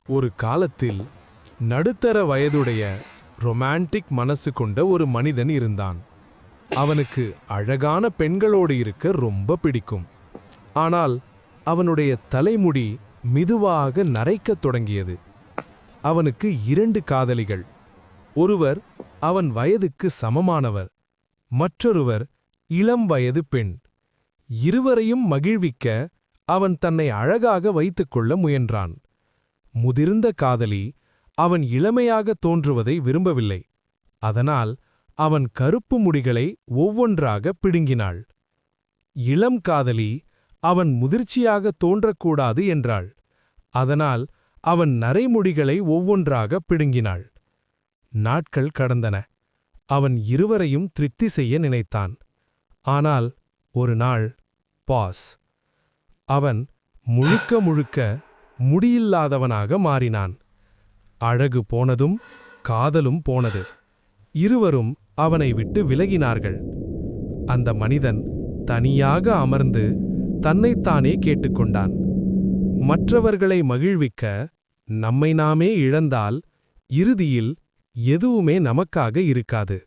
ஒரு காலத்தில் நடுத்தர வயதுடைய ரொமான்டிக் மனசு கொண்ட ஒரு மனிதன் இருந்தான். அவனுக்கு அழகான பெண்களோடு இருக்க ரொம்ப பிடிக்கும். ஆனால் அவனுடைய தலைமுடி மெதுவாக நரைக்கத் தொடங்கியது. அவனுக்கு 2 காதலிகள். ஒருவர் அவன் வயதுக்கு சமமானவர், மற்றொருவர் இளம் வயது பெண். இருவரையும் மகிழ்விக்க அவன் தன்னை அழகாக வைத்துக்கொள்ள முயன்றான். முதிர்ந்த காதலி அவன் இளமையாக தோன்றுவதை விரும்பவில்லை. அதனால் அவன் கருப்பு முடிகளை ஒவ்வொன்றாக பிடுங்கினாள். இளம் காதலி அவன் முதிர்ச்சியாக தோன்றக்கூடாது என்றாள். அதனால் அவன் நரைமுடிகளை ஒவ்வொன்றாக பிடுங்கினாள். நாட்கள் கடந்தன. அவன் இருவரையும் திருப்தி செய்ய நினைத்தான். ஆனால் ஒரு நாள் பாஸ். அவன் முழுக்க முழுக்க முடியில்லாதவனாக மாறினான். அழகு போனதும் காதலும் போனது. இருவரும் அவனை விட்டு விலகினார்கள். அந்த மனிதன் தனியாக அமர்ந்து தன்னைத்தானே கேட்டுக்கொண்டான். மற்றவர்களை மகிழ்விக்க நம்மை நாமே இழந்தால் இறுதியில் எதுவுமே நமக்காக இருக்காது.